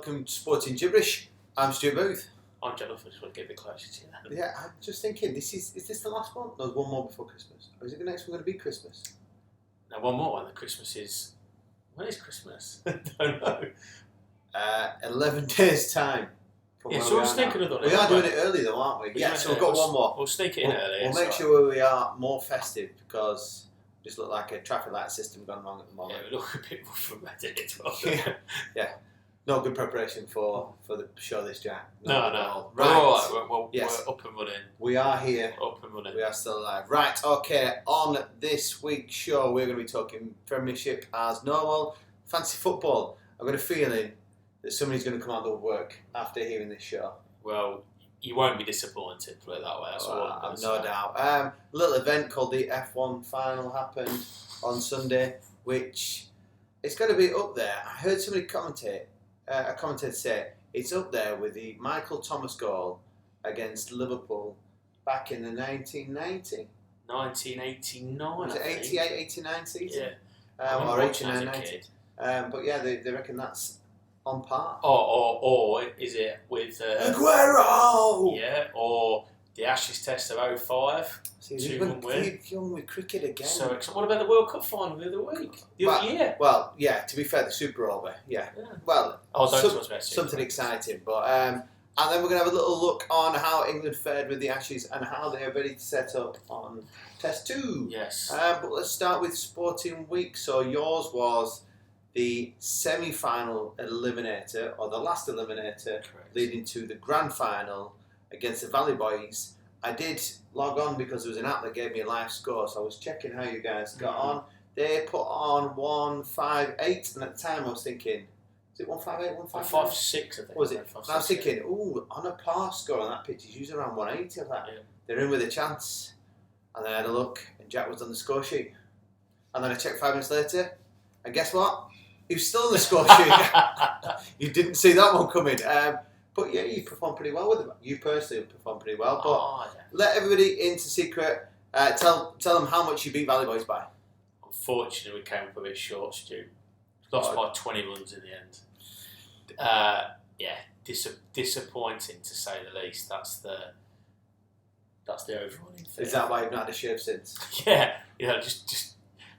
welcome to Sporting Jibberish. I'm Stu Booth. I'm Jonathan, I just want to get a bit closer to you. Yeah, I'm just thinking, is this the last one? No, there's one more before Christmas. Or is it the next one going to be Christmas? Now, one more, and the Christmas is... When is Christmas? I don't know. 11 days' time. Yeah, so we're sneaking another. We are doing it early though, aren't we? Yeah, so we've got one more. We'll sneak it in early. We'll make sure we are more festive because we just look like a traffic light system gone wrong at the moment. Yeah, we look a bit rough from Reddit as well. Yeah. No good preparation for the show this, Jack. No. Right. We're all right. Yes. We're up and running. We are here. Up and running. We are still alive. Right, okay. On this week's show, we're going to be talking Premiership as normal. Fancy football. I've got a feeling that somebody's going to come out of the woodwork after hearing this show. Well, you won't be disappointed, put it that way. That's all I'm no doubt. A little event called the F1 final happened on Sunday, which it's going to be up there. I heard somebody a commentator say it's up there with the Michael Thomas goal against Liverpool back in the 1990. 1989, Was it 88, 89 season? Yeah. Or 89, 90. But yeah, they reckon that's on par. Or is it with... Aguero! Yeah, or the Ashes test of 05. See, 2-1 win. You're with cricket again. So what about the World Cup final the other week? The other year? Well, yeah, to be fair, the Super over. Yeah. Well, something exciting. But and then we're going to have a little look on how England fared with the Ashes and how they are ready to set up on Test 2. Yes. But let's start with Sporting Week. So yours was the semi-final eliminator, or the last eliminator, Correct. Leading to the grand final against the Valley Boys. I did log on because there was an app that gave me a live score, so I was checking how you guys got on. They put on 158, and at the time I was thinking, is it 158, 159? 156, I think. What was it? And I was thinking, on a par score on that pitch, he's usually around 180. I thought, they're in with a chance. And then I had a look, and Jack was on the score sheet. And then I checked 5 minutes later, and guess what? He was still on the score sheet. You didn't see that one coming. But yeah, you performed pretty well with them. You personally performed pretty well. But let everybody into secret. Tell them how much you beat Valley Boys by. Unfortunately, we came up a bit short, Stu. Lost by 20 runs in the end. Disappointing to say the least. That's the overrunning thing. Is that why you've not had a shave since? Yeah, just.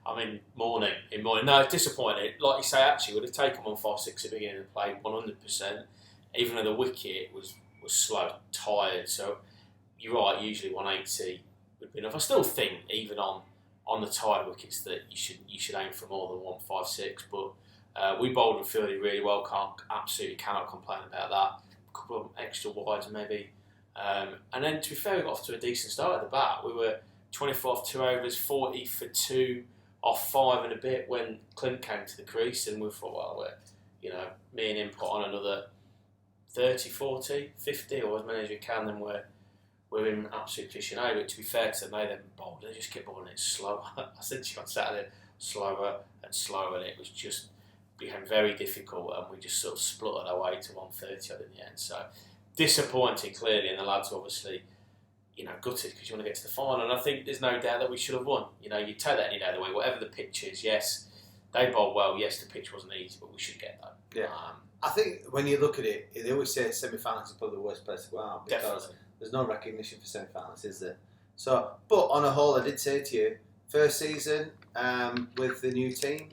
I mean, morning. No, it's disappointing. Like you say, actually, would have taken 1-5-6 at the beginning and played 100%. Even though the wicket was slow, tired. So you're right. Usually 180 would be enough. I still think even on the tired wickets that you should aim for more than 1-5-6. But we bowled and fielded really well. Absolutely cannot complain about that. A couple of extra wides maybe. And then to be fair, we got off to a decent start at the bat. We were 24 off 2 overs, 40 for 2. Off 5 and a bit when Clint came to the crease, and we thought, well, me and him put on another 30, 40, 50, or as many as we can, then we're in absolute position A. But to be fair to them, they just kept bowling it slower. I said to you on Saturday, slower and slower, and it was just became very difficult, and we just sort of spluttered our way to 130 in the end. So disappointing, clearly, and the lads obviously, gutted because you want to get to the final, and I think there's no doubt that we should have won. You take that any day of the week, whatever the pitch is. Yes, they bowled well. Yes, the pitch wasn't easy, but we should get that. Yeah. I think when you look at it, they always say semi-finals is probably the worst place to go out because definitely. There's no recognition for semi-finals, is there? So, but on a whole, I did say to you, first season with the new team.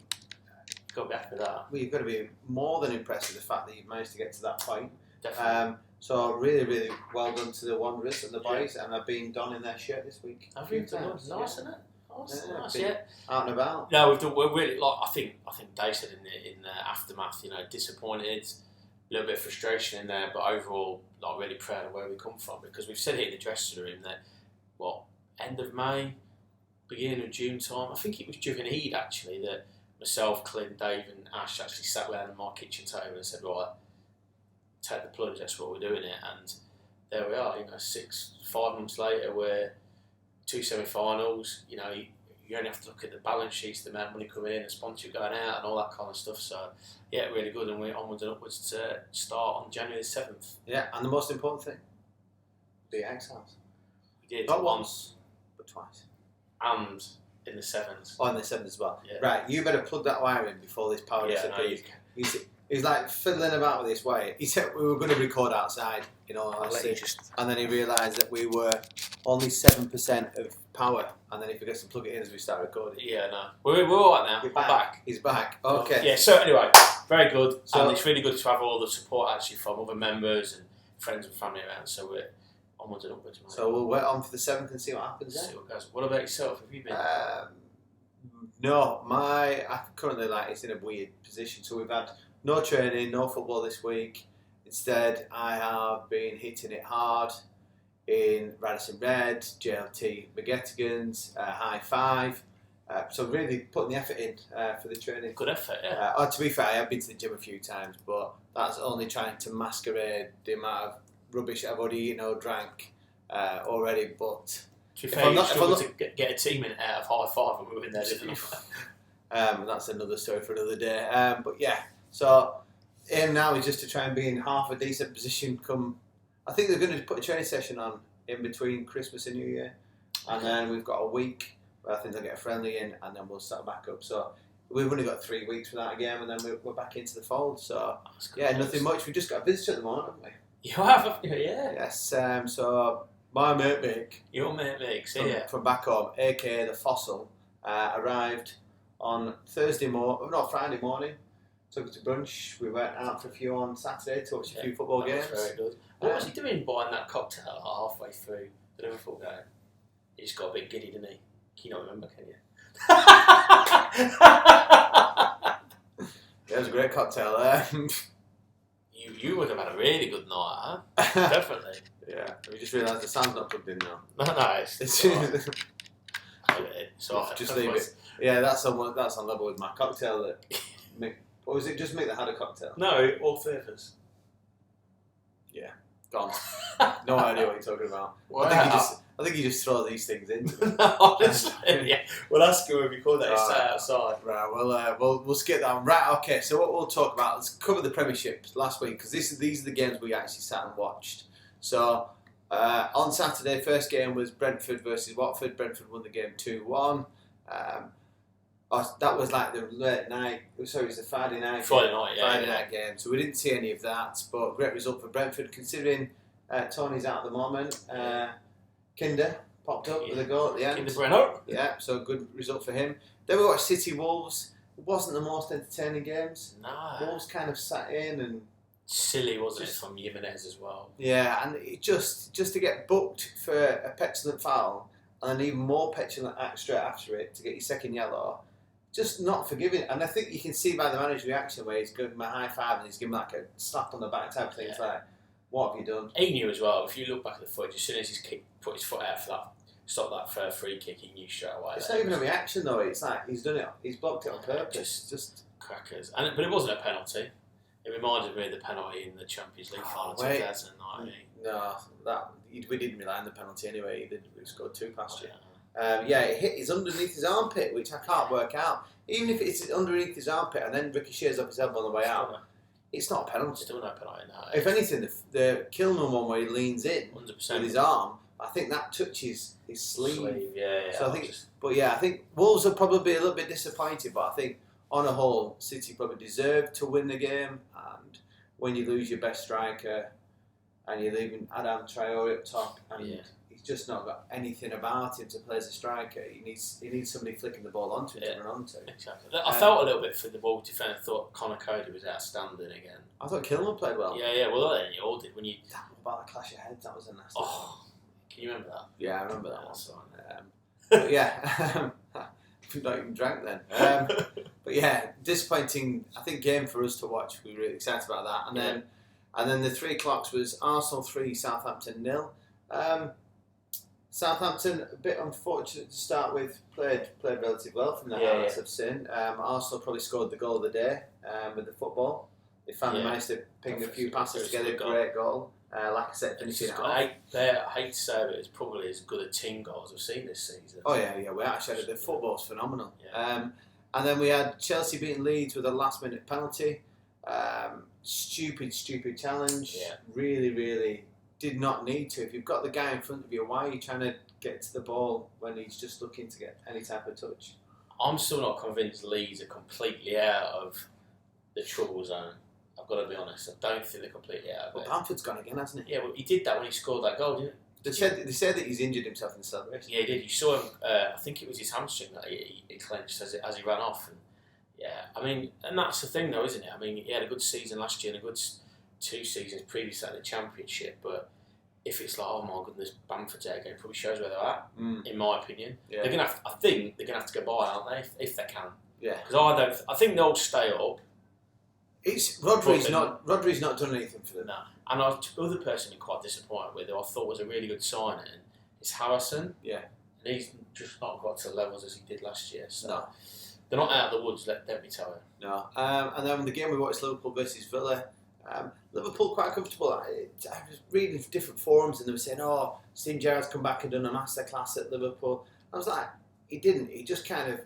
Got to be happy with that. Well, you've got to be more than impressed with the fact that you've managed to get to that point. Definitely. So really, really well done to the Wanderers and the boys, and I've been donning their shirt this week. Have you done? Nice, isn't it? Nice, yeah. Out and about. No, we're really I think Dave said in the aftermath, disappointed, a little bit of frustration in there, but overall, really proud of where we come from because we've said it in the dressing room that end of May, beginning of June time. I think it was during Eid actually that myself, Clint, Dave, and Ash actually sat around my kitchen table and said, right, take the plunge, that's what we're doing it, and there we are. 5 months later, we're 2 semi-finals. You only have to look at the balance sheets, the amount of money coming in, the sponsor going out, and all that kind of stuff. So yeah, really good, and we're onwards and upwards to start on January the 7th. Yeah, and the most important thing, the exiles. We did not once, but twice, and in the sevens. Oh, in the sevens as well. Yeah. Right, you better plug that wire in before this power disappears. He's like fiddling about with his weight. He said we were going to record outside, in all honesty, and then he realised that we were only 7% of power, and then he forgets to plug it in as we start recording. Yeah, no. We're all right now. You're back. He's back. Okay. Yeah, so anyway, very good. And it's really good to have all the support actually from other members and friends and family around, so we're onwards and upwards. Mate. So we'll wait on for the 7th and see what happens then. See what goes. What about yourself? Have you been? No, I currently it's in a weird position. So we've had no training, no football this week. Instead, I have been hitting it hard in Radisson Red, JLT McGettigans, High Five. So really putting the effort in for the training. Good effort, yeah. To be fair, I have been to the gym a few times, but that's only trying to masquerade the amount of rubbish I've already eaten or drank already. But to be fair, you struggled to get a team in out of High Five and we were in there, didn't you? That's another story for another day. But yeah, so aim now is just to try and be in half a decent position come. I think they're going to put a training session on in between Christmas and New Year, and then we've got a week where I think they'll get a friendly in, and then we'll start back up. So we've only got 3 weeks without a game, and then we're back into the fold. So yeah, nothing much. We've just got a visitor at the moment, haven't we? You have, yeah. Yes. So my mate Mick, your mate Mick, from back home, aka the Fossil, arrived on Friday morning. Took us to brunch. We went out for a few on Saturday to watch a few football games. Very good. What was he doing buying that cocktail halfway through the Liverpool game? He just got a bit giddy, didn't he? Can you not remember, can you? Yeah, it was a great cocktail. You would have had a really good night, huh? Definitely. Yeah. We just realised the sound's not plugged in now. No, it's right. So just leave it. Yeah, that's on level with my cocktail. That Mick, or was it just Mick that had a cocktail? No, all three of us. Yeah, gone. No idea what you're talking about. Wow. I think you just throw these things in. Honestly, yeah. We'll ask you when we call that. Stay outside. Right. We'll skip that one. Right. Okay. So what we'll talk about? Let's cover the Premiership last week because these are the games we actually sat and watched. So on Saturday, first game was Brentford versus Watford. Brentford won the game 2-1. That was like the late night. Sorry, it was the Friday night. Friday night game. So we didn't see any of that, but great result for Brentford considering Tony's out at the moment. Kinder popped up with a goal at the end. Kinder Bueno. Yeah, so good result for him. Then we watched City Wolves. It wasn't the most entertaining games. No. Wolves kind of sat in and silly, wasn't it, from Jimenez as well? Yeah, and it just to get booked for a petulant foul and an even more petulant act straight after it to get your second yellow. Just not forgiving. And I think you can see by the manager's reaction where he's giving him a high five and he's giving like a slap on the back type of thing. It's like, what have you done? He knew as well. If you look back at the footage, as soon as he's put his foot out for that, stop that free kick, he knew straight away. It's not even a reaction though. It's like he's done it. He's blocked it on purpose. Just crackers. But it wasn't a penalty. It reminded me of the penalty in the Champions League final 2019. No, we didn't rely on the penalty anyway. We scored 2 past you. It hit his underneath his armpit, which I can't work out. Even if it's underneath his armpit and then ricochets off his elbow on the way out, it's not a penalty. Still no penalty, no. If anything, the Kilman one where he leans in 100%. with his arm, I think that touches his sleeve. Yeah. So I think Wolves will probably be a little bit disappointed, but I think on a whole, City probably deserved to win the game. And when you lose your best striker and you're leaving Adam Traore up top, and he's just not got anything about him to play as a striker. He needs somebody flicking the ball onto him to run onto. Exactly. I felt a little bit for the Wolves defender. I thought Connor Cody was outstanding again. I thought Kilman played well. Yeah. Well, then you all did when you. That about the clash of heads, that was a nasty. Oh, can you remember that? Yeah, I remember that one. But yeah, we not even drank then. But yeah, disappointing. I think game for us to watch. We were really excited about that. And then the 3 o'clocks was Arsenal 3, Southampton 0. Southampton a bit unfortunate to start with. Played relatively well from the highlights I've seen. Arsenal probably scored the goal of the day with the football. They finally managed to ping a few passes together. Great goal. Like I said, finishing it off. I hate to say it, it's probably as good a team goal as I've seen this season. Oh yeah. We actually had the football's phenomenal. Yeah. And then we had Chelsea beating Leeds with a last-minute penalty. Stupid challenge. Yeah. Really did not need to. If you've got the guy in front of you, why are you trying to get to the ball when he's just looking to get any type of touch? I'm still not convinced Leeds are completely out of the trouble zone. I've got to be honest. I don't think they're completely out of But it. Bamford's gone again, hasn't he? Yeah, well, he did that when he scored that goal, didn't he? They said that he's injured himself in the celebration. Yeah, he did. You saw him. I think it was his hamstring that he clenched as he ran off. And yeah, I mean, and that's the thing, though, isn't it? I mean, he had a good season last year and a good 2 seasons previously at the Championship. But if it's like, oh my goodness, Bamford's out again, it probably shows where they're at. In my opinion, Yeah. they're gonna have. I think they're gonna have to go by, aren't they? If they can. Yeah. Because I think they'll stay up. Rodri's not done anything for them. No. And the other person I'm quite disappointed with, who I thought was a really good signing, is Harrison. Yeah. And he's just not got to the levels as he did last year. So No. they're not out of the woods, let me tell you. No. And then the game we watched, Liverpool versus Villa. Liverpool quite comfortable. I was reading different forums and they were saying, "Oh, Steven Gerrard's come back and done a masterclass at Liverpool." I was like, he didn't. He just kind of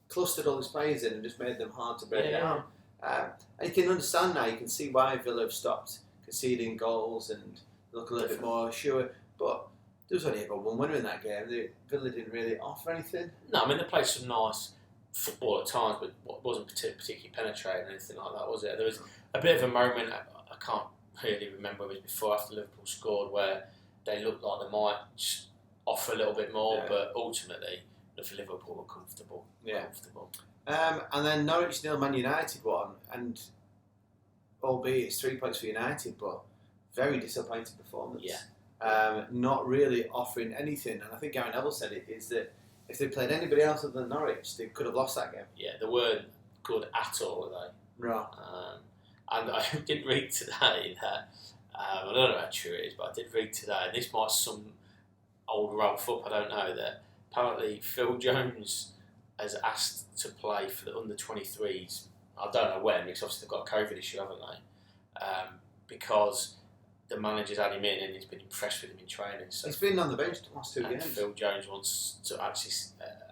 clustered all his players in and just made them hard to break down. And you can understand now. You can see why Villa have stopped conceding goals and look a little bit more sure. But there was only about one winner in that game. Villa didn't really offer anything. No, I mean they played some nice football at times, but it wasn't particularly penetrating or anything like that, was it? There was a bit of a moment, I can't really remember, it was before after Liverpool scored, where they looked like they might offer a little bit more, but ultimately, for Liverpool were comfortable. And then Norwich 0, Man United 1, and albeit it's 3 points for United, but very disappointing performance. Not really offering anything, and I think Gary Neville said it, is that if they played anybody else other than Norwich, they could have lost that game. Yeah, they weren't good at all, were they? No. And I did read today that, I don't know how true it is, but I did read today, and this might some old Ralph up, I don't know, that apparently Phil Jones has asked to play for the under-23s. I don't know when, because obviously they've got a COVID issue, haven't they? Because the manager's had him in and he's been impressed with him in training. So he's been on the bench the last 2 games. Phil Jones wants to actually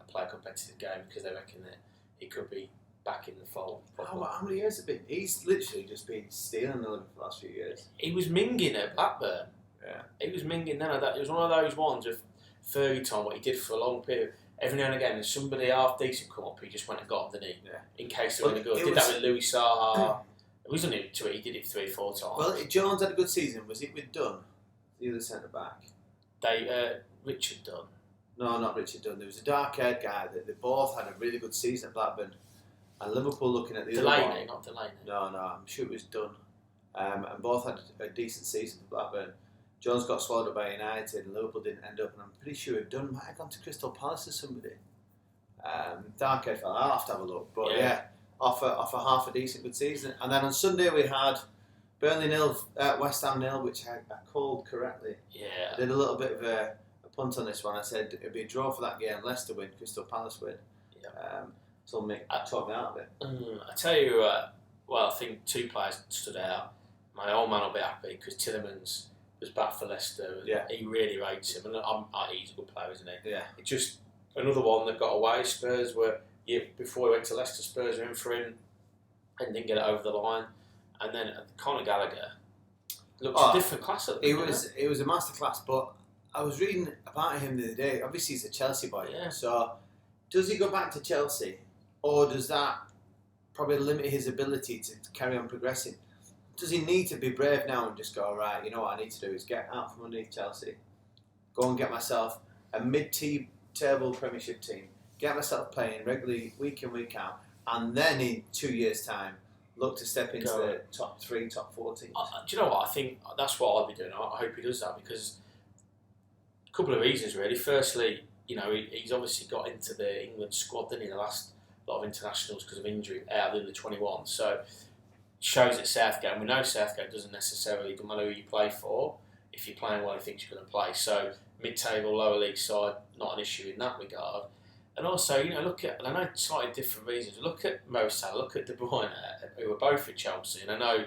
play a competitive game because they reckon that he could be back in the fold. How many years has it been? He's literally just been stealing the Liverpool for the last few years. He was minging at Blackburn. Yeah. He was minging then. It was one of those ones of Fergie time, what he did for a long period. Every now and again, there's somebody half decent come up, he just went and got them, didn't he? Yeah. In case they were going to go. He did that with Louis Saha. It wasn't him to it, he did it 3-4 times. Well, Jones had a good season. Was it with Dunn, the other centre back? Richard Dunn. No, not Richard Dunn. There was a dark-haired guy that they both had a really good season at Blackburn. And Liverpool looking at the Delaney, other one. not Delaney. No, I'm sure it was Dunn. And both had a decent season for Blackburn. Jones got swallowed up by United and Liverpool didn't end up. And I'm pretty sure Dunn might have gone to Crystal Palace or somebody. Dark-haired fella. I'll have to have a look. But yeah, off a half a decent good season. And then on Sunday we had Burnley 0, West Ham 0, which I called correctly. Yeah. I did a little bit of a punt on this one. I said it'd be a draw for that game. Leicester win, Crystal Palace win. Yeah. So talk me out of it. I tell you, I think 2 players stood out. My old man will be happy because Tielemans was back for Leicester. Yeah. He really rates him, and he's a good player, isn't he? Yeah. It's just another one that got away. Spurs were before he went to Leicester. Spurs were in for him and didn't get it over the line. And then Conor Gallagher looks a different class at the moment. It was a masterclass, but I was reading about him the other day. Obviously, he's a Chelsea boy. Yeah. So, does he go back to Chelsea, or does that probably limit his ability to carry on progressing? Does he need to be brave now and just go, right, you know what I need to do is get out from underneath Chelsea, go and get myself a mid-table Premiership team, get myself playing regularly week in, week out, and then in 2 years' time, look to step into the top 3, top 4 teams? Do you know what? I think that's what I'll be doing. I hope he does that because a couple of reasons, really. Firstly, he's obviously got into the England squad, didn't he, the last lot of internationals because of injury out in the 21. So shows at Southgate, and we know Southgate doesn't necessarily, no matter who you play for, if you're playing well, he thinks you're going to play. So mid-table, lower league side, not an issue in that regard. And also, look at, and I know slightly different reasons, look at Mo Salah, look at De Bruyne, who were both at Chelsea, and I know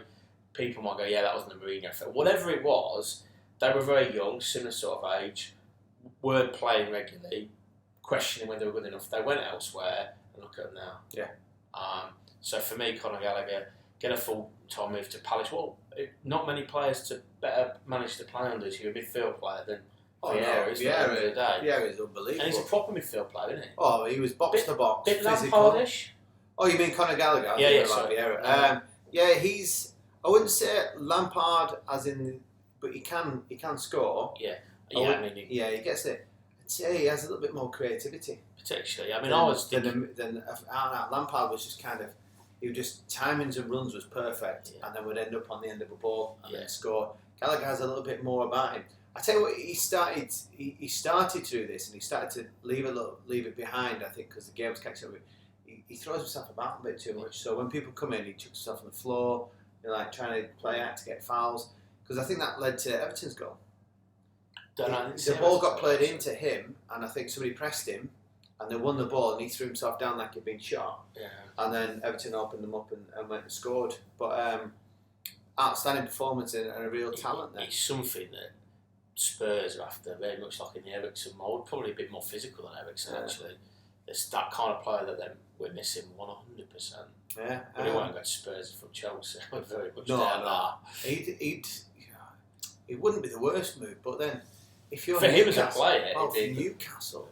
people might go, yeah, that wasn't a Mourinho effect. Whatever it was, they were very young, similar sort of age, weren't playing regularly, questioning whether they were good enough. They went elsewhere, and look at them now. Yeah. So for me, Conor Gallagher, get a full-time move to Palace. Well, not many players to better manage to play under if you're a midfield player than Vieira is at the end of the day. Vieira is unbelievable. And he's a proper midfield player, isn't he? Oh, he was box to box, bit physical. Lampardish. Oh, you mean Conor Gallagher? Yeah, sorry. Vieira. Yeah, he's. I wouldn't say Lampard as in, but he can score. Yeah, I mean, he gets it. I'd say he has a little bit more creativity. Potentially. I mean, I was thinking... Lampard was just kind of... He would just... Timings and runs was perfect, and then would end up on the end of a ball and then score. Gallagher has a little bit more about him. I tell you what, he started to do this, and he started to leave it behind, I think, because the game was catching up with him. He throws himself about a bit too much. So when people come in, he chucks himself on the floor, like trying to play out to get fouls. Because I think that led to Everton's goal. The ball got played into him, and I think somebody pressed him, and they won the ball, and he threw himself down like he'd been shot. Yeah. And then Everton opened them up and went and scored. But outstanding performance and a real talent there. It's something that Spurs are after, very much like in the Eriksen mould, probably a bit more physical than Eriksen actually. It's that kind of player that we're missing 100%. Yeah. But he won't go to Spurs from Chelsea. We're very much down there. It wouldn't be the worst move, but then if you're for him as a player, Newcastle,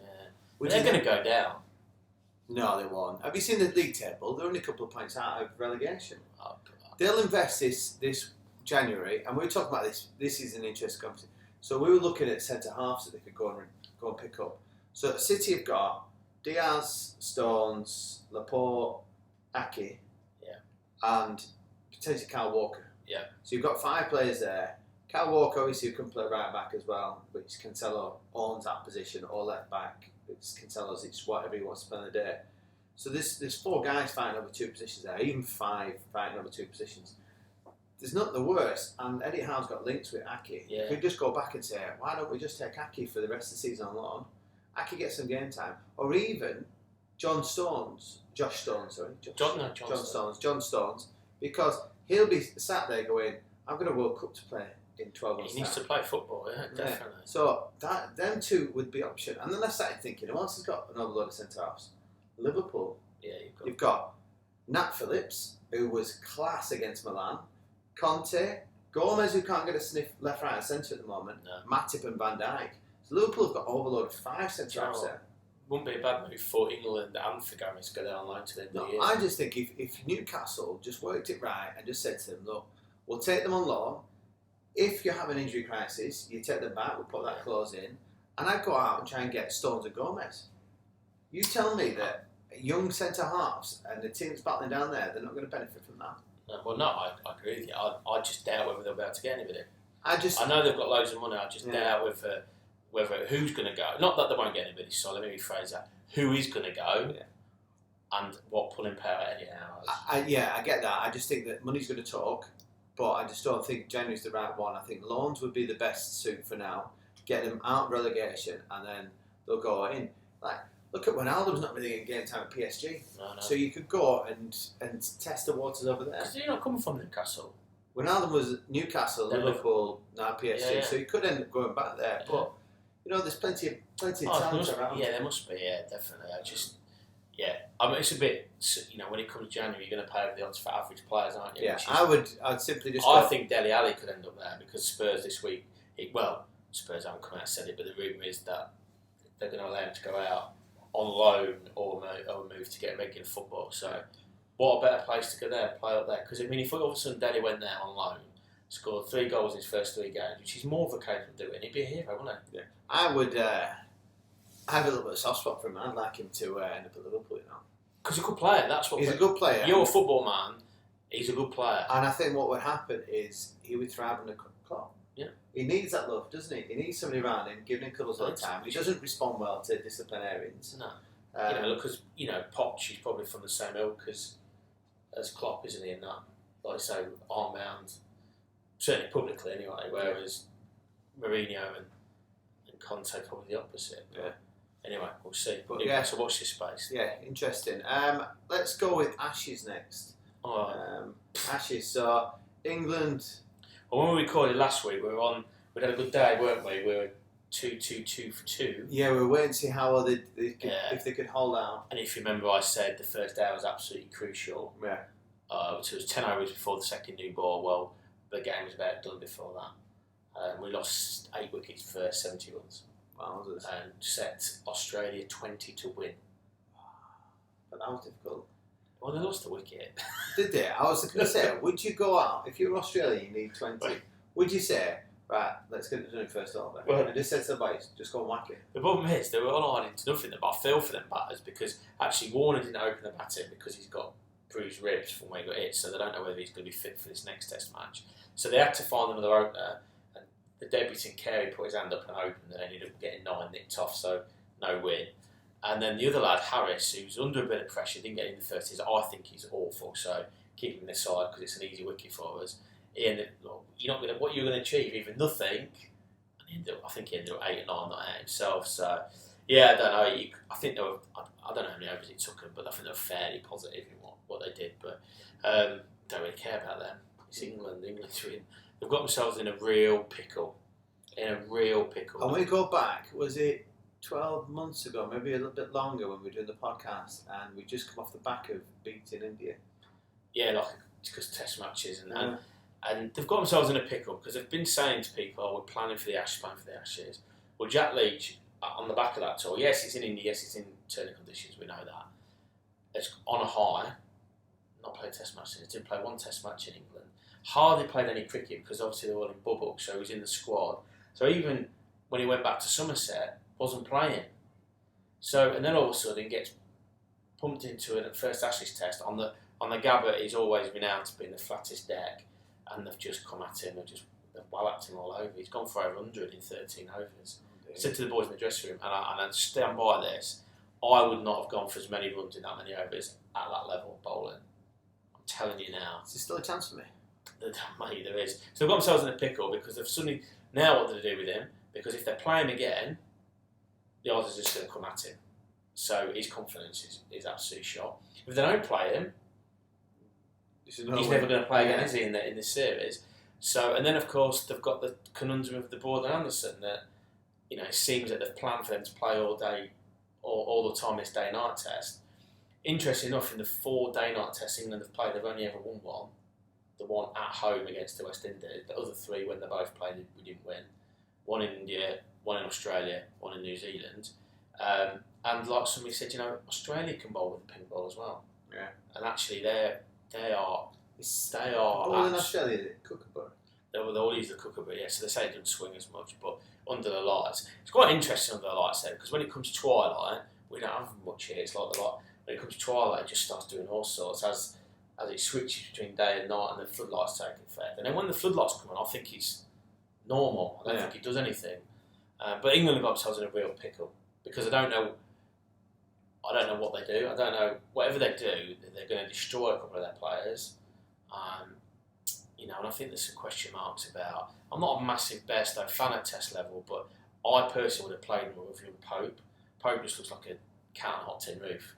they're going to go down. No, they won't. Have you seen the league table? They're only a couple of points out of relegation. Oh, they'll invest this January, and we were talking about this. This is an interesting conversation. So we were looking at centre halves that they could go and pick up. So City have got Diaz, Stones, Laporte, Ake, and potentially Kyle Walker. Yeah. So you've got 5 players there. Kyle Walker, obviously, who can play right back as well, which Cancelo owns that position, or left back. It's Cancelo's, it's whatever he wants to play on the day. So there's 4 guys fighting over 2 positions there, even 5 fighting over 2 positions. There's not the worst, and Eddie Howe's got links with Ake. Yeah. We could just go back and say, why don't we just take Ake for the rest of the season on loan? Ake gets some game time, or even John Stones, because he'll be sat there going, I'm going to World Cup to play in 12 months. He needs to play football, definitely. So them 2 would be option. And then I started thinking, who else has got another load of centre halves? Liverpool. Yeah, you've got Nat Phillips, who was class against Milan. Conte, Gomez, who can't get a sniff left, right, and centre at the moment. No. Matip and Van Dijk. So Liverpool have got overload of 5 centre halves there. Wouldn't be a bad move for England and for Gomez to go down line to the end of the year. I just think if Newcastle just worked it right and just said to them, look, we'll take them on loan. If you have an injury crisis, you take them back, we'll put that clause in, and I'd go out and try and get Stones and Gomez. You tell me that young centre halves and the teams battling down there, they're not going to benefit from that. Well, no, I agree with you. I just doubt whether they'll be able to get anybody. I know they've got loads of money. I just doubt whether who's going to go. Not that they won't get anybody. So let me rephrase that. Who is going to go, and what pulling power Eddie Howe has. I get that. I just think that money's going to talk, but I just don't think January's the right one. I think loans would be the best suit for now. Get them out of relegation, and then they'll go in. Like, look at Ronaldo's not really getting game time at PSG. No. So you could go and test the waters over there. Because you're not coming from Newcastle. Ronaldo was Newcastle, Liverpool, now PSG. Yeah. So he could end up going back there. Yeah. But there's plenty of talent around. Yeah, there must be. Yeah, definitely. I mean, it's a bit. When it comes to January, you're going to pay over the odds for average players, aren't you? Yeah, I'd simply just. I think Dele Alli could end up there because Spurs this week. Spurs haven't come out and said it, but the rumour is that they're going to allow him to go out on loan or move to get regular football. So, what a better place to go there, play up there? Because I mean, if all of a sudden Dele went there on loan, scored 3 goals in his first 3 games, which he's more of a capable of doing, he'd be a hero, wouldn't he? Yeah, I would. I have a little bit of soft spot for him. I'd like him to end up at Liverpool, Because he's a good player. That's what he's a good player. You're a football man. He's a good player. And I think what would happen is he would thrive in the club. Yeah. He needs that love, doesn't he? He needs somebody around him, giving him cuddles all the time. He doesn't respond well to disciplinarians. No. Because Poch is probably from the same ilk as Klopp, isn't he? In that, like I say, arm round, certainly publicly anyway. Whereas Mourinho and Conte probably the opposite. Yeah. Anyway, we'll see. But so watch this space. Yeah, interesting. Let's go with Ashes next. All right. Ashes. So England. Well, when we recorded last week, we'd had a good day, weren't we? We were 2-2-2 for 2. Yeah, we were waiting to see how if they could hold out. And if you remember, I said the first day was absolutely crucial. Yeah. So it was 10 hours before the second new ball. Well, the game was about done before that. We lost 8 wickets for 70 runs. Wow, and set Australia 20 to win. But that was difficult. Well, they lost the wicket. Did they? I was going to say, would you go out, if you're Australia, you need 20, would you say, right, let's get it done in first over? Well, and just said to the boys, just go and whack it. The problem is, they were all ironing into nothing, but I feel for them batters because actually Warner didn't open the batting because he's got bruised ribs from when he got hit, so they don't know whether he's going to be fit for this next test match. So they had to find another opener, and the debutant Carey put his hand up and opened and ended up getting 9 nicked off, so no win. And then the other lad, Harris, who's under a bit of pressure, didn't get in the 30s. I think he's awful, so keep him this side because it's an easy wicket for us. He ended up, what you're going to achieve, even nothing. And I think he ended up 8 or 9 not out himself. So, yeah, I don't know. I think they were, I don't know how many overs it took them, but I think they were fairly positive in what they did. But don't really care about them. It's England. England's win. They've got themselves in a real pickle. And when we go back, was it 12 months ago, maybe a little bit longer, when we were doing the podcast, and we just come off the back of beating India? Yeah, like because test matches and they've got themselves in a pickle because they've been saying to people, "Oh, we're planning for the Ashes." Well, Jack Leach on the back of that tour, yes, it's in India, yes, it's in turning conditions. We know that. It's on a high. Not played test matches. Didn't play one test match in England. Hardly played any cricket because obviously they were all in bubble, so he was in the squad. So even when he went back to Somerset, wasn't playing. So and then all of a sudden gets pumped into a first Ashes test on the Gabba. He's always renowned to being the flattest deck, and they've just come at him. They've walloped him all over. He's gone for over 100 in 13 overs. I said to the boys in the dressing room, and I stand by this, I would not have gone for as many runs in that many overs at that level of bowling. I'm telling you now. Is there still a chance for me? Mate, there is. So they've got themselves in a pickle because they've suddenly, now what do they do with him? Because if they play him again, the odds are just going to come at him. So his confidence is absolutely shot. If they don't play him, he's never going to play again, is he, in this series? So, and then of course they've got the conundrum of the Broad and Anderson that, it seems that they've planned for them to play all day, all the time this day-night test. Interesting enough, in the 4 day-night tests England have played, they've only ever won one. The one at home against the West Indies. The other 3, when they both played, we didn't win. One in India, one in Australia, one in New Zealand. And like somebody said, Australia can bowl with the pink ball as well. Yeah. And actually, they are. All in Australia, is it Kookaburra? They'll all use the Kookaburra, yeah. So they say it doesn't swing as much, but under the lights, it's quite interesting under the lights there because when it comes to twilight, we don't have much here. It's like the light. When it comes to twilight, it just starts doing all sorts as it switches between day and night, and the floodlights take effect. And then when the floodlights come on, I think it's normal. I don't think it does anything. But England have got themselves in a real pickle because I don't know what they do. I don't know. Whatever they do, they're going to destroy a couple of their players. And I think there's some question marks about. I'm not a massive Bairstow fan at test level, but I personally would have played more with Pope. Pope just looks like a cat on a hot tin roof.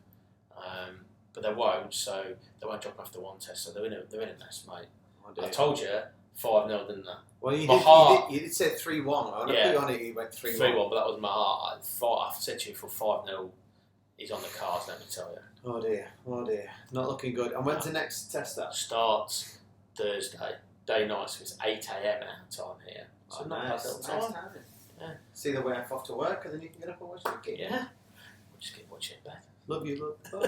But they won't, so they won't drop after one test. So they're in a mess, mate. I told you 5-0, didn't I? Well, you did say 3-1. When I put you on it, you went 3-1. 3-1, but that was my heart. I said to you for 5-0, he's on the cards, let me tell you. Oh dear. Not looking good. And when's the next test up? Starts Thursday. Day night, so it's 8 a.m. our time here. So not nice. bad little time. Yeah. See the way off to work, and then you can get up and watch the game. Yeah. We'll just keep watching it back. Love you, love.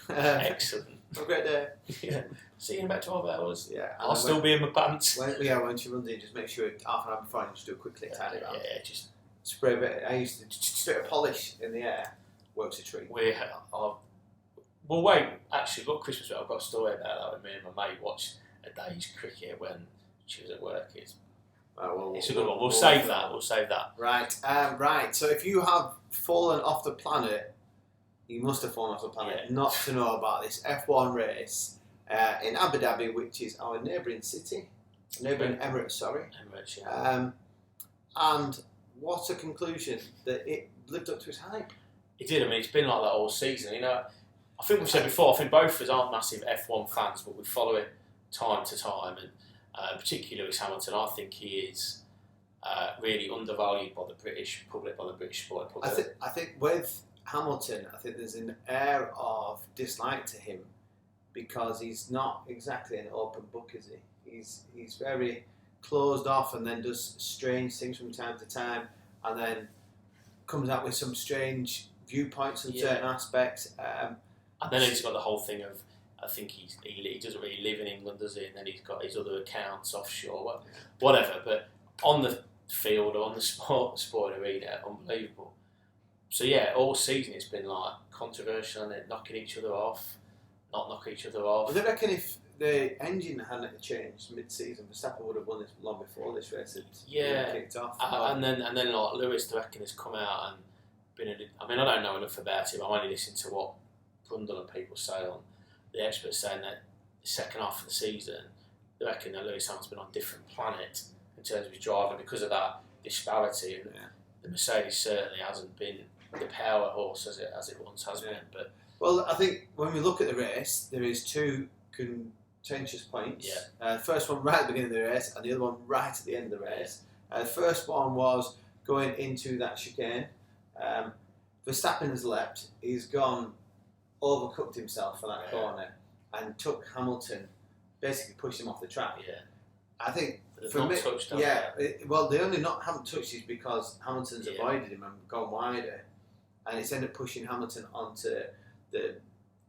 Bye. Excellent. Have a great day. Yeah. See you in about 12 hours. Yeah. I'll still be in my pants. When she runs in, just make sure half an hour before, just do a quick tidy around. Yeah, just spray a bit. I used to just spray a polish in the air. Works a treat. Well, wait. Actually, got Christmas. I've got a story about that when me and my mate watched a day's cricket when she was at work. It's a good one. We'll save that. Right. So if you have fallen off the planet, you must have fallen off the planet not to know about this F1 race in Abu Dhabi, which is our neighbouring Emirates. Sorry. Emirates, yeah. And what a conclusion that it lived up to its hype. It did. I mean, it's been like that all season. I think we've said before. I think both of us aren't massive F1 fans, but we follow it time to time, and particularly Lewis Hamilton. I think he is really undervalued by the British public, by the British sport public. I think with Hamilton, I think there's an air of dislike to him because he's not exactly an open book, is he? He's very closed off, and then does strange things from time to time, and then comes out with some strange viewpoints on certain aspects. And then he's got the whole thing of I think he doesn't really live in England, does he? And then he's got his other accounts offshore, whatever. But on the field or on the sport arena, unbelievable. So yeah, all season it's been like controversial and knocking each other off, not knocking each other off. Well, I reckon if the engine hadn't changed mid-season, Verstappen would have won this long before this race had kicked off. And then like Lewis, I reckon, has come out and been. I mean, I don't know enough about him. I'm only listening to what Brundle and people say on the experts saying that the second half of the season, they reckon that Lewis Hamilton's been on a different planet in terms of his driving because of that disparity. And the Mercedes certainly hasn't been the power horse as it once has been. But well, I think when we look at the race, there is two contentious points. The first one right at the beginning of the race, and the other one right at the end of the race. The first one was going into that chicane. Verstappen has leapt. He's gone, overcooked himself for that corner, and took Hamilton, basically pushed him off the track. I think for me, well, they only haven't touched it because Hamilton's avoided him and gone wider, and it's ended up pushing Hamilton onto the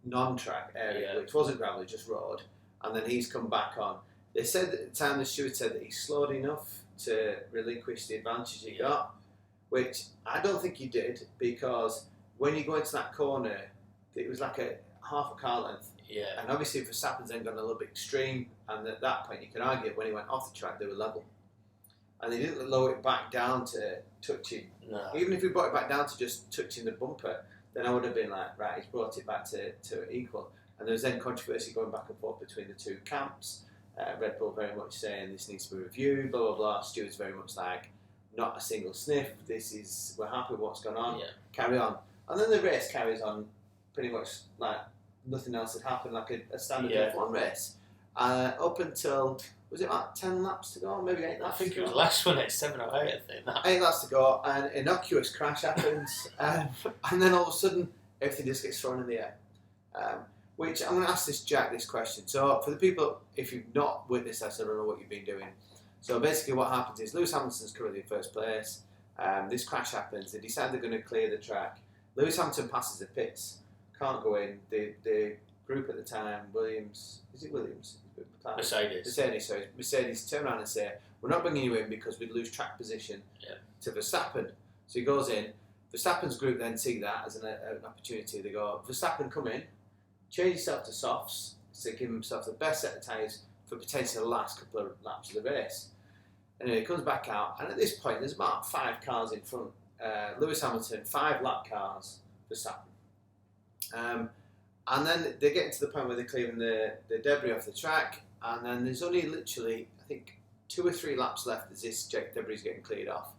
non-track area, which wasn't gravel, just road, and then he's come back on. They said at the time, the steward said that he's slowed enough to relinquish the advantage he got, which I don't think he did, because when you go into that corner, it was like a half a car length. And obviously Verstappen's then gone a little bit extreme, and at that point you can argue when he went off the track they were level. And they didn't lower it back down to touching. No. Even if we brought it back down to just touching the bumper, then I would have been like, right, he's brought it back to equal. And there was then controversy going back and forth between the two camps. Red Bull very much saying this needs to be reviewed, blah, blah, blah. Stewart's very much like, not a single sniff, we're happy with what's going on, carry on. And then the race carries on pretty much like nothing else had happened, like a standard F1 race. Up until, was it like 10 laps to go? Maybe 8 laps I think it was less, wasn't it? 7 or 8, I think. 8 laps to go, and an innocuous crash happens, and then all of a sudden, everything just gets thrown in the air. Which, I'm going to ask Jack this question. So, for the people, if you've not witnessed this, I don't know what you've been doing. So, basically what happens is, Lewis Hamilton's currently in first place. This crash happens. They decide they're going to clear the track. Lewis Hamilton passes the pits. Can't go in. The group at the time, Williams, is it Williams? Mercedes turn around and say, we're not bringing you in because we'd lose track position to Verstappen. So he goes in. Verstappen's group then see that as an opportunity. They go, Verstappen, come in, change yourself to softs, to give himself the best set of tyres for potentially the last couple of laps of the race. And then he comes back out, and at this point there's about 5 cars in front. Lewis Hamilton, 5 lap cars, Verstappen. And then they're getting to the point where they're clearing the debris off the track, and then there's only literally, I think, 2 or 3 laps left as this debris is getting cleared off.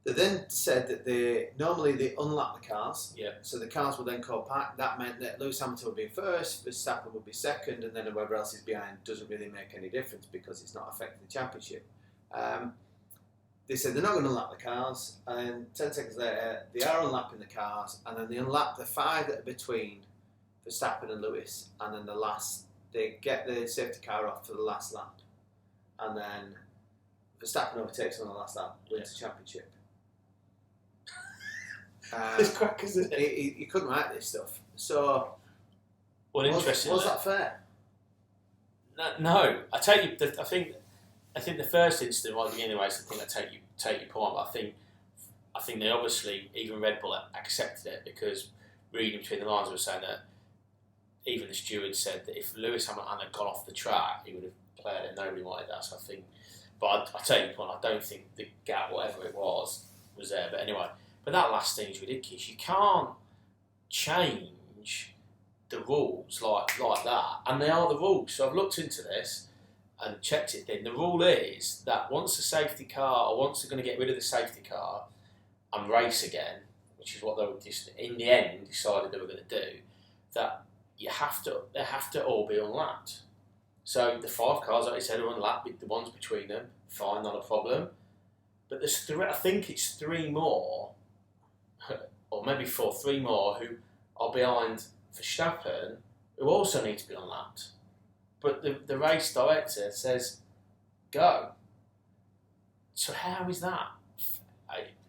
They then said that they unlap the cars, so the cars will then go back. That meant that Lewis Hamilton would be first, Verstappen would be second, and then whoever else is behind doesn't really make any difference because it's not affecting the championship. They said they're not going to unlap the cars, and 10 seconds later, they are unlapping the cars, and then they unlap the 5 that are between Verstappen and Lewis, and then they get the safety car off for the last lap, and then Verstappen overtakes on the last lap, wins the championship. It's crack, isn't it? He couldn't write this stuff. So, interesting. Was that fair? No. I tell you, I think the first incident right at the beginning of the race, I think I take your point, but I think they obviously, even Red Bull accepted it, because reading between the lines, were saying that even the steward said that if Lewis Hamilton had gone off the track, he would have played it. Nobody wanted that, so I think. But I take your point. I don't think the gap, whatever it was there. But anyway, but that last thing is ridiculous. You can't change the rules like that, and they are the rules. So I've looked into this and checked it. Then the rule is that once the safety car, or once they're going to get rid of the safety car and race again, which is what they were just in the end decided they were going to do, that they have to all be unlapped. So the 5 cars, like I said, are unlapped with the ones between them. Fine, not a problem. But there's I think it's 3 more, or maybe 4, 3 more who are behind Verstappen, who also need to be unlapped. But the race director says, go. So how is that?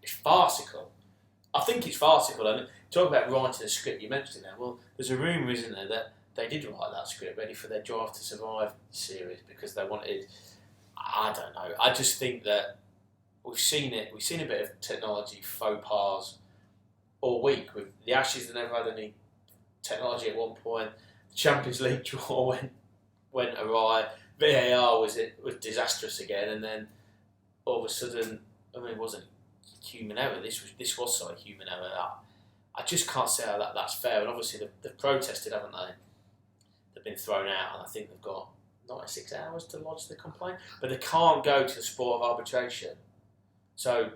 It's farcical. I think it's farcical. And talk about writing a script, you mentioned it there. Well, there's a rumour, isn't there, that they did write that script ready for their Drive to Survive series because they wanted. I don't know. I just think that we've seen it. We've seen a bit of technology faux pas all week with the Ashes. They never had any technology at one point. The Champions League draw went awry. VAR was disastrous again, and then all of a sudden, I mean, it wasn't human error. This was sort of human error. I just can't say how that's fair. And obviously they've protested, haven't they? They've been thrown out, and I think they've got 96 hours to lodge the complaint. But they can't go to the sport of arbitration. So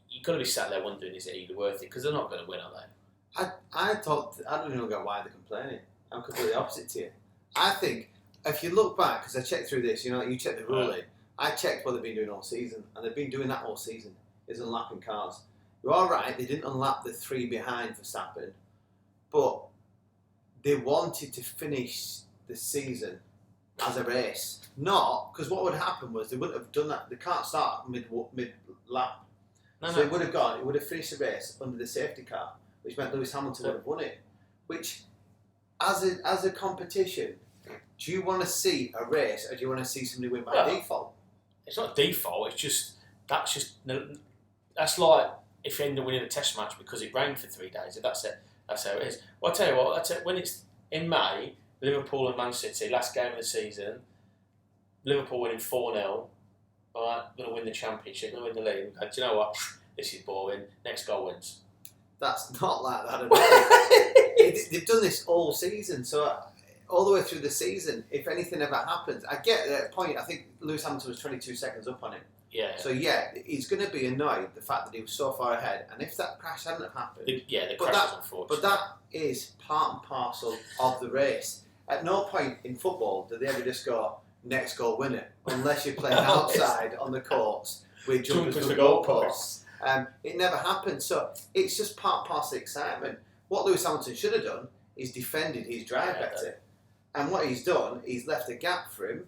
you've got to be sat there wondering, is it even worth it? Because they're not going to win, are they? I don't even know why they're complaining. I'm completely opposite to you. I think if you look back, because I checked through this, you check the ruling. I checked what they've been doing all season, and they've been doing that all season. Is unlapping cars. You are right, they didn't unlap the 3 behind Verstappen, but they wanted to finish the season as a race. Not, because what would happen was they wouldn't have done that. They can't start mid-lap. So it would have finished the race under the safety car, which meant Lewis Hamilton would have won it. Which, as a competition, do you want to see a race, or do you want to see somebody win by default? It's not default, that's like if you end up winning a test match because it rained for 3 days. That's how it is. Well, I'll tell you what, when it's in May, Liverpool and Man City, last game of the season, Liverpool winning 4-0, alright, going to win the championship, going to win the league. Do you know what? This is boring. Next goal wins. That's not like that at all. They've done this all season, so all the way through the season, if anything ever happens, I get that point. I think Lewis Hamilton was 22 seconds up on him. Yeah. So he's going to be annoyed the fact that he was so far ahead, and if that crash hadn't have happened, the crash was unfortunate. But that is part and parcel of the race. At no point in football do they ever just go next goal winner, unless you're playing outside on the courts with jumpers for goalposts. It never happened. So it's just part and parcel of excitement. What Lewis Hamilton should have done is defended his drive better, and what he's done, he's left a gap for him.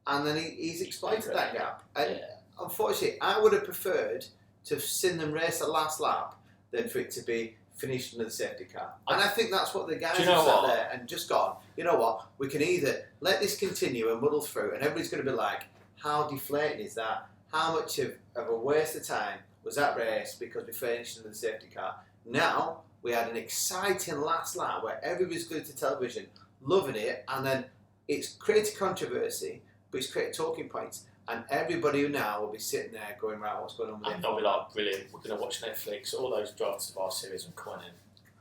And then he's exploited that gap. And unfortunately, I would have preferred to have seen them race the last lap than for it to be finished under the safety car. And I think that's what the guys have sat there and just gone, you know what, we can either let this continue and muddle through, and everybody's going to be like, how deflating is that? How much of a waste of time was that race because we finished under the safety car? Now, we had an exciting last lap where everybody's glued to television, loving it, and then it's created controversy, but it's created talking points, and everybody now will be sitting there going, right, what's going on with it? And they'll be like, brilliant, we're going to watch Netflix, all those Drive to Survive series are coming in.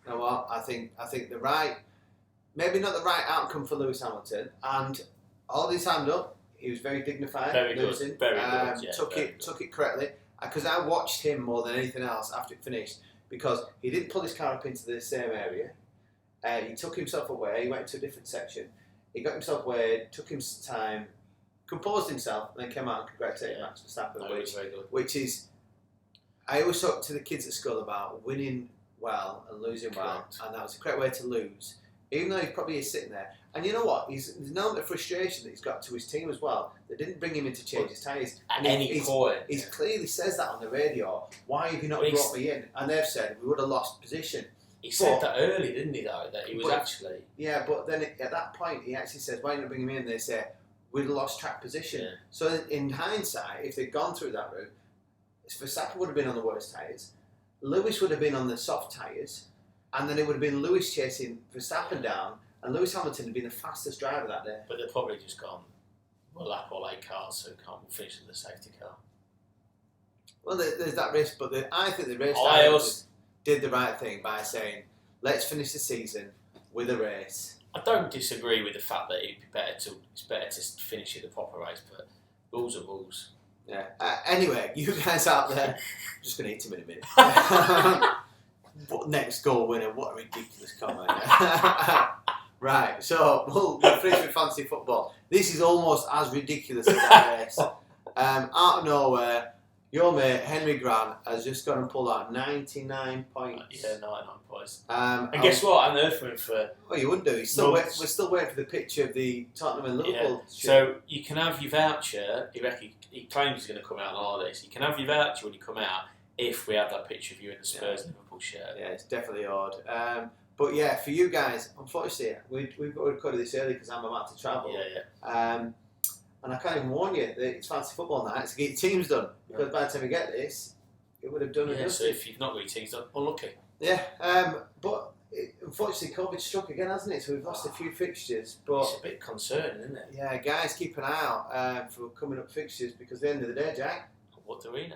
You know what, I think maybe not the right outcome for Lewis Hamilton, and all his hand up, he was very dignified, very losing, good, very good, yeah, took it correctly, because I watched him more than anything else after it finished, because he didn't pull his car up into the same area, he took himself away, he went to a different section, he got himself away, took him some time, composed himself, and then came out and congratulated Max Verstappen, which is, I always talk to the kids at school about winning well and losing well, and that was a correct way to lose, even though he probably is sitting there. And you know what? There's an element of frustration that he's got to his team as well. They didn't bring him in to change his tyres. At any point. He clearly says that on the radio. Why have you not brought me in? And they've said, we would have lost position. He said that early, didn't he, though? That he was actually... Yeah, but then at that point, he actually says, why didn't you bring him in? They say, we'd have lost track position. Yeah. So in hindsight, if they'd gone through that route, Verstappen would have been on the worst tyres. Lewis would have been on the soft tyres. And then it would have been Lewis chasing Verstappen down. And Lewis Hamilton had been the fastest driver that day. But they've probably just gone, we'll lap all 8 cars, so we can't finish with the safety car. Well, there's that risk, but I think the race drivers did the right thing by saying, let's finish the season with a race. I don't disagree with the fact that it's better to finish it the proper race, but rules are rules. Yeah. Anyway, you guys out there, I'm just going to hit him in a minute. What next goal winner? What a ridiculous comment. Right, so we'll finish with fantasy football. This is almost as ridiculous as that race. Out of nowhere, your mate Henry Grant has just gone and pulled out 99 points. Yeah, 99 points. And guess what? I know for him for... Well, you wouldn't do. We're still waiting for the picture of the Tottenham and Liverpool shirt. So you can have your voucher. He claims he's going to come out on holidays. You can have your voucher when you come out if we have that picture of you in the Spurs Liverpool shirt. Yeah, it's definitely odd. But yeah, for you guys, unfortunately, we've got to record this early because I'm about to travel. And I can't even warn you that it's fancy football night to get your teams done. Because by the time we get this, it would have done enough. So if you've not got your teams done, unlucky. Yeah, but unfortunately, COVID struck again, hasn't it? So we've lost a few fixtures. But it's a bit concerning, isn't it? Yeah, guys, keep an eye out for coming up fixtures because at the end of the day, Jack. What do we know?